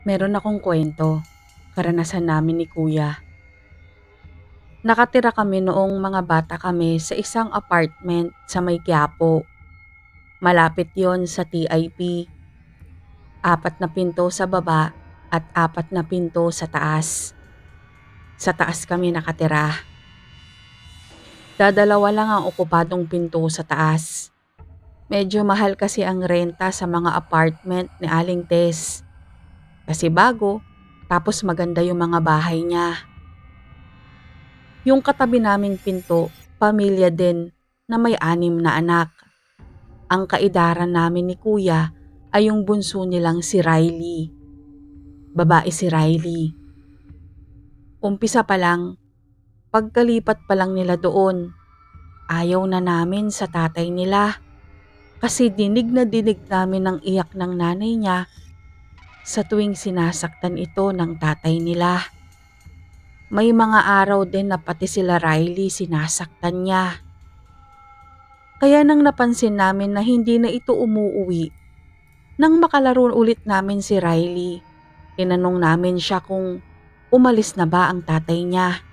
Meron akong kwento, karanasan namin ni kuya. Nakatira kami noong mga bata kami sa isang apartment sa May Quiapo. Malapit yon sa TIP. Apat na pinto sa baba at apat na pinto sa taas. Sa taas kami nakatira. Dadalawa lang ang okupadong pinto sa taas. Medyo mahal kasi ang renta sa mga apartment ni Aling Tess. Kasi bago, tapos maganda yung mga bahay niya. Yung katabi naming pinto, pamilya din na may 6 na anak. Ang kaedaran namin ni kuya ay yung bunso nilang si Riley. Babae si Riley. Umpisa pa lang, pagkalipat pa lang nila doon, ayaw na namin sa tatay nila. Kasi dinig na dinig namin ang iyak ng nanay niya sa tuwing sinasaktan ito ng tatay nila. May mga araw din na pati sila Riley sinasaktan niya. Kaya nang napansin namin na hindi na ito umuuwi, nang makalaro ulit namin si Riley, tinanong namin siya kung umalis na ba ang tatay niya.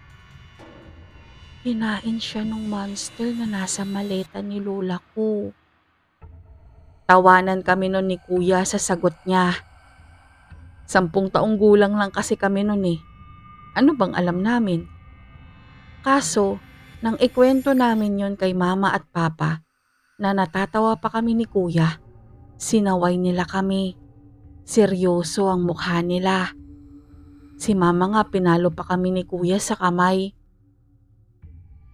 Kinain siya ng monster na nasa maleta ni lola ko. Tawanan kami nun ni kuya sa sagot niya. 10 taong gulang lang kasi kami nun eh. Ano bang alam namin? Kaso, nang ikwento namin yon kay mama at papa, na natatawa pa kami ni kuya, sinaway nila kami. Seryoso ang mukha nila. Si mama nga pinalo pa kami ni kuya sa kamay.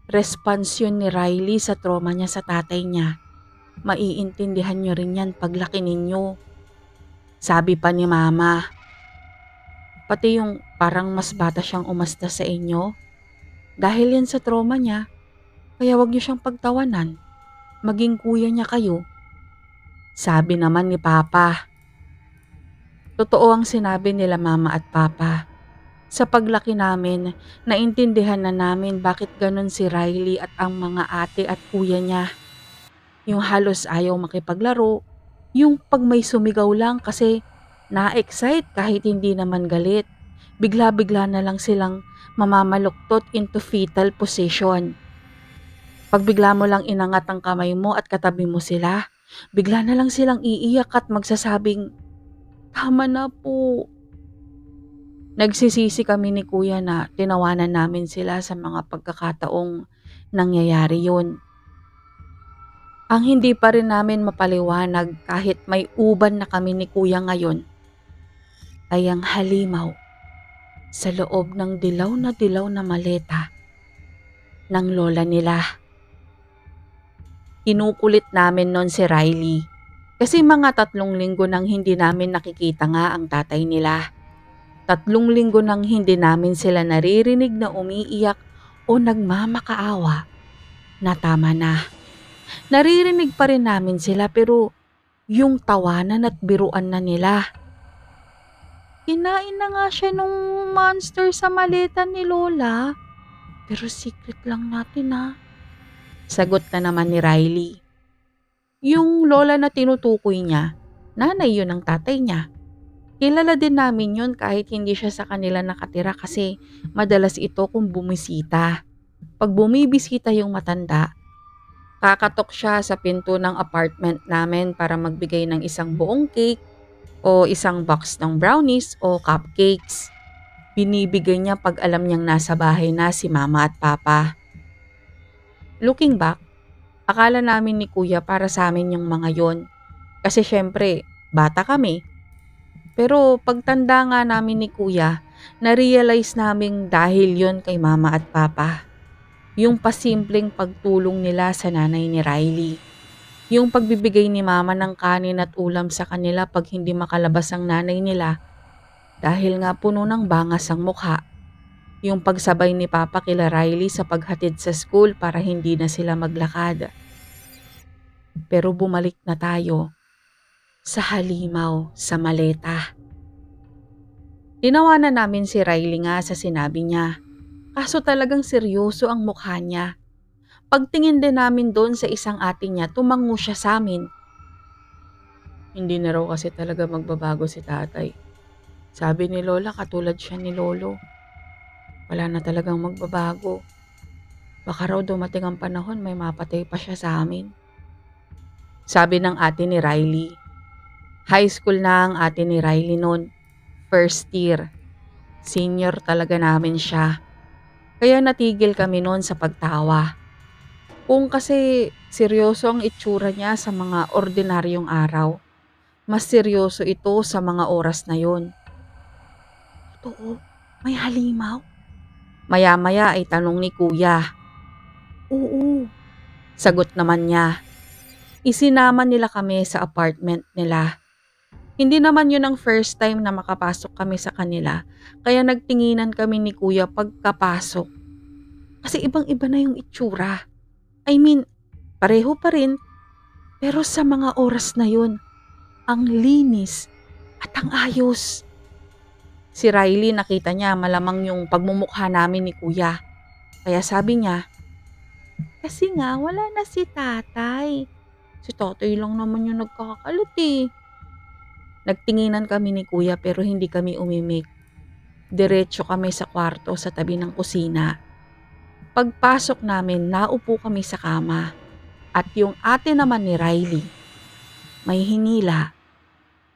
Response yun ni Riley sa trauma niya sa tatay niya. Maiintindihan nyo rin yan paglaki ninyo. Sabi pa ni mama, pati yung parang mas bata siyang umasta sa inyo. Dahil yan sa trauma niya, kaya wag niyo siyang pagtawanan. Maging kuya niya kayo. Sabi naman ni papa. Totoo ang sinabi nila mama at papa. Sa paglaki namin, naintindihan na namin bakit ganun si Riley at ang mga ate at kuya niya. Yung halos ayaw makipaglaro, yung pag may sumigaw lang kasi na-excite kahit hindi naman galit. Bigla-bigla na lang silang mamamaluktot into fetal position. Pag bigla mo lang inangat ang kamay mo at katabi mo sila, bigla na lang silang iiyak at magsasabing, "Tama na po." Nagsisisi kami ni kuya na tinawanan namin sila sa mga pagkakataong nangyayari yun. Ang hindi pa rin namin mapaliwanag kahit may uban na kami ni kuya ngayon ay ang halimaw sa loob ng dilaw na maleta ng lola nila. Kinukulit namin nun si Riley kasi mga 3 linggo nang hindi namin nakikita nga ang tatay nila. 3 linggo nang hindi namin sila naririnig na umiiyak o nagmamakaawa na tama na. Naririnig pa rin namin sila pero yung tawanan at biruan na nila. Kinain na nga siya nung monster sa maleta ni Lola. Pero secret lang natin ha. Sagot na naman ni Riley. Yung lola na tinutukoy niya, nanay yun ng tatay niya. Kilala din namin yun kahit hindi siya sa kanila nakatira kasi madalas ito kung bumisita. Pag bumibisita yung matanda, kakatok siya sa pinto ng apartment namin para magbigay ng isang buong cake o isang box ng brownies o cupcakes. Binibigay niya pag alam niyang nasa bahay na si mama at papa. Looking back, akala namin ni kuya para sa amin yung mga yon. Kasi syempre, bata kami. Pero pagtanda nga namin ni kuya, na-realize namin dahil yon kay mama at papa. Yung pasimpleng pagtulong nila sa nanay ni Riley. Yung pagbibigay ni mama ng kanin at ulam sa kanila pag hindi makalabas ang nanay nila dahil nga puno ng bangas ang mukha. Yung pagsabay ni papa kila Riley sa paghatid sa school para hindi na sila maglakad. Pero bumalik na tayo sa halimaw sa maleta. Tinawanan namin si Riley nga sa sinabi niya. Kaso talagang seryoso ang mukha niya. Pagtingin din namin doon sa isang ate niya, tumango siya sa amin. Hindi na raw kasi talaga magbabago si tatay. Sabi ni Lola katulad siya ni Lolo. Wala na talagang magbabago. Baka raw dumating ang panahon may mapatay pa siya sa amin. Sabi ng ate ni Riley. High school na ang ate ni Riley noon. First year. Senior talaga namin siya. Kaya natigil kami noon sa pagtawa. Kung kasi seryoso ang itsura niya sa mga ordinaryong araw, mas seryoso ito sa mga oras na yon. Totoo, may halimaw? Maya-maya ay tanong ni Kuya. Oo, sagot naman niya. Isinama nila kami sa apartment nila. Hindi naman yun ang first time na makapasok kami sa kanila, kaya nagtinginan kami ni Kuya pagkapasok. Kasi ibang-iba na yung itsura. I mean, pareho pa rin, pero sa mga oras na yun, ang linis at ang ayos. Si Riley nakita niya malamang yung pagmumukha namin ni Kuya. Kaya sabi niya, kasi nga wala na si tatay. Si tatay lang naman yung nagkakalat eh. Nagtinginan kami ni Kuya pero hindi kami umimik. Diretso kami sa kwarto sa tabi ng kusina. Pagpasok namin, naupo kami sa kama. At yung ate naman ni Riley, may hinila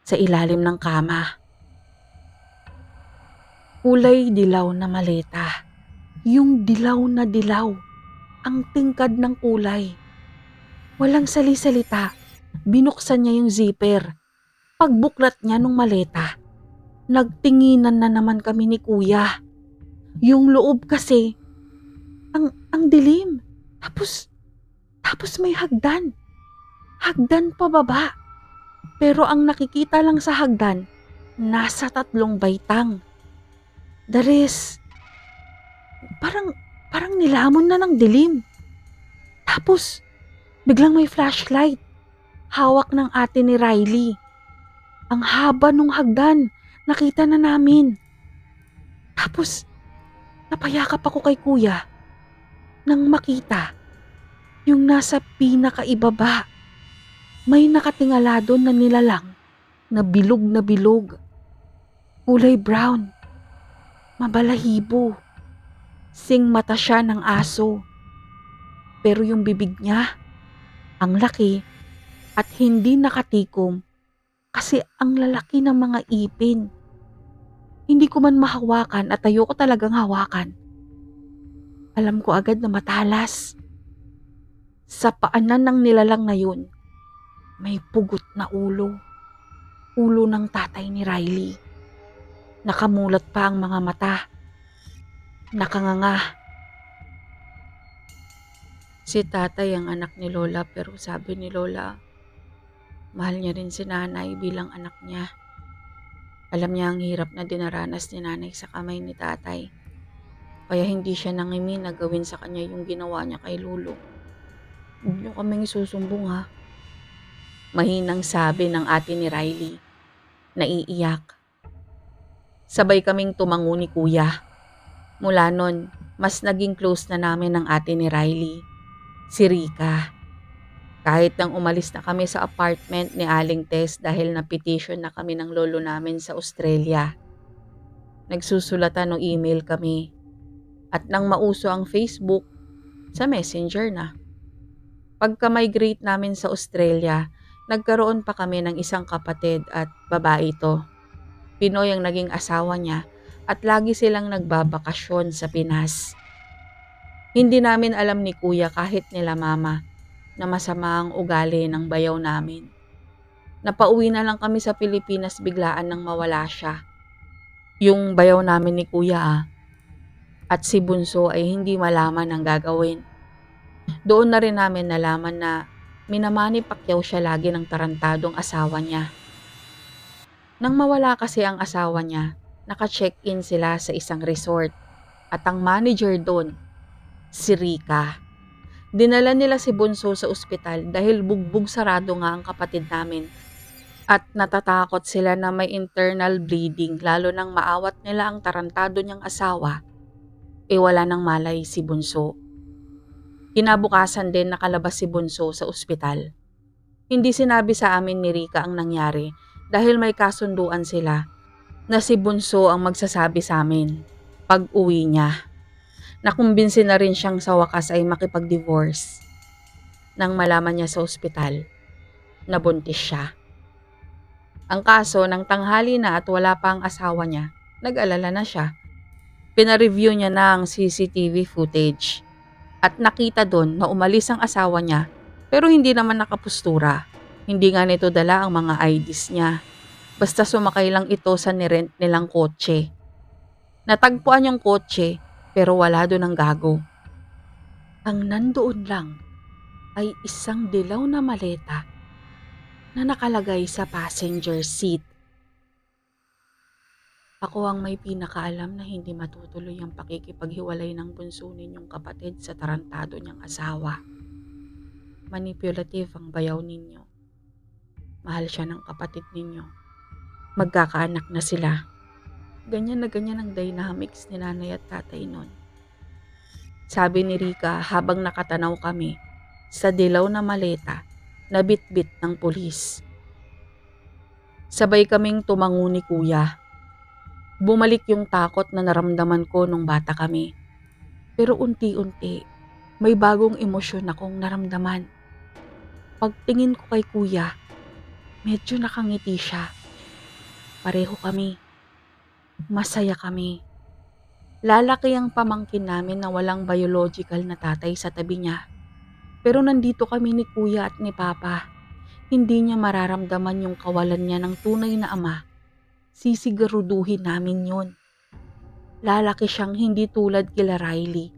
sa ilalim ng kama. Kulay dilaw na maleta. Yung dilaw na dilaw. Ang tingkad ng kulay. Walang sali-salita. Binuksan niya yung zipper. Pagbuklat niya nung maleta, nagtinginan na naman kami ni Kuya. Yung loob kasi, ang dilim. Tapos may hagdan. Hagdan pababa. Pero ang nakikita lang sa hagdan, nasa 3 baitang. The rest, parang nilamon na ng dilim. Tapos, biglang may flashlight. Hawak ng ate ni Riley. Ang haba nung hagdan, nakita na namin. Tapos, napayakap ako kay Kuya nang makita yung nasa pinakaibaba. May nakatingala doon na nilalang na bilog. Kulay brown. Mabalahibo. Sing mata siya ng aso. Pero yung bibig niya, ang laki at hindi nakatikom kasi ang lalaki ng mga ipin. Hindi ko man mahawakan at ayoko talagang hawakan. Alam ko agad na matalas. Sa paanan ng nilalang na yun, may pugot na ulo. Ulo ng tatay ni Riley. Nakamulat pa ang mga mata. Nakanganga. Si tatay ang anak ni Lola pero sabi ni Lola, mahal niya rin si nanay bilang anak niya. Alam niya ang hirap na dinaranas ni nanay sa kamay ni tatay. Kaya hindi siya nangimi na gawin sa kanya yung ginawa niya kay Lolo. Huwag niyo kaming isusumbong ha. Mahinang sabi ng ate ni Riley. Naiiyak. Sabay kaming tumango ni Kuya. Mula nun, mas naging close na namin ng ate ni Riley. Si Rika. Kahit nang umalis na kami sa apartment ni Aling Tess dahil na-petition na kami ng lolo namin sa Australia. Nagsusulatan ng email kami. At nang mauso ang Facebook, sa Messenger na. Pagka-migrate namin sa Australia, nagkaroon pa kami ng isang kapatid at babae ito. Pinoy ang naging asawa niya at lagi silang nagbabakasyon sa Pinas. Hindi namin alam ni Kuya kahit nila mama na masama ang ugali ng bayaw namin. Napauwi na lang kami sa Pilipinas biglaan nang mawala siya. Yung bayaw namin ni Kuya at si Bunso ay hindi malaman ang gagawin. Doon na rin namin nalaman na minamani Pacquiao siya lagi ng tarantadong asawa niya. Nang mawala kasi ang asawa niya, naka-check-in sila sa isang resort at ang manager doon, si Rika. Dinala nila si Bunso sa ospital dahil bugbog sarado nga ang kapatid namin at natatakot sila na may internal bleeding lalo nang maawat nila ang tarantado niyang asawa, wala nang malay si Bunso. Kinabukasan din nakalabas si Bunso sa ospital. Hindi sinabi sa amin ni Rika ang nangyari dahil may kasunduan sila na si Bunso ang magsasabi sa amin pag uwi niya. Nakumbinsi na rin siyang sa wakas ay makipag-divorce nang malaman niya sa ospital na buntis siya. Ang kaso, ng tanghali na at wala pa ang asawa niya, nag-alala na siya. Pina-review niya na ang CCTV footage at nakita doon na umalis ang asawa niya pero hindi naman nakapustura. Hindi nga nito dala ang mga IDs niya. Basta sumakay lang ito sa nirent nilang kotse. Natagpuan yung kotse pero wala doon ang gago. Ang nandoon lang ay isang dilaw na maleta na nakalagay sa passenger seat. Ako ang may pinakaalam na hindi matutuloy ang pakikipaghiwalay ng bunso ninyong kapatid sa tarantado niyang asawa. Manipulative ang bayaw ninyo. Mahal siya ng kapatid ninyo. Magkakaanak na sila. Ganyan na ganyan ang dynamics ni nanay at tatay nun. Sabi ni Rika habang nakatanaw kami sa dilaw na maleta na bit-bit ng pulis. Sabay kaming tumango ni Kuya. Bumalik yung takot na naramdaman ko nung bata kami. Pero unti-unti, may bagong emosyon akong naramdaman. Pagtingin ko kay Kuya, medyo nakangiti siya. Pareho kami. Masaya kami. Lalaki ang pamangkin namin na walang biological na tatay sa tabi niya. Pero nandito kami ni Kuya at ni Papa. Hindi niya mararamdaman yung kawalan niya ng tunay na ama. Sisigaruduhin namin yun. Lalaki siyang hindi tulad kila Riley.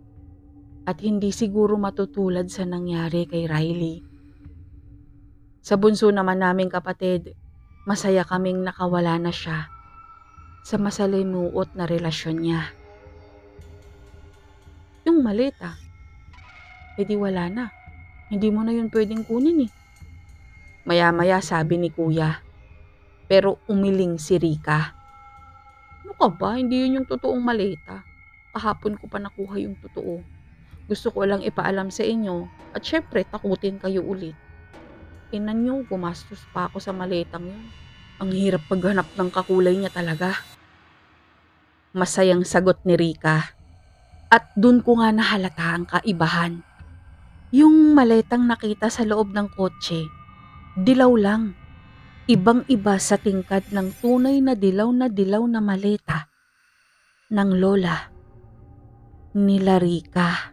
At hindi siguro matutulad sa nangyari kay Riley. Sa bunso naman naming kapatid, masaya kaming nakawala na siya sa masalimuot na relasyon niya. Yung maleta, edi wala na. Hindi mo na yun pwedeng kunin eh. Maya-maya sabi ni Kuya. Pero umiling si Rika. Ano ka ba? Hindi yun yung totoong maleta. Kahapon ko pa nakuha yung totoo. Gusto ko lang ipaalam sa inyo at syempre takutin kayo ulit. Inan nyo, gumastos pa ako sa maletang yun. Ang hirap paghanap ng kakulay niya talaga. Masayang sagot ni Rika. At dun ko nga nahalata ang kaibahan. Yung maletang nakita sa loob ng kotse, dilaw lang. Ibang-iba sa tingkad ng tunay na dilaw na maleta ng lola nila Rika.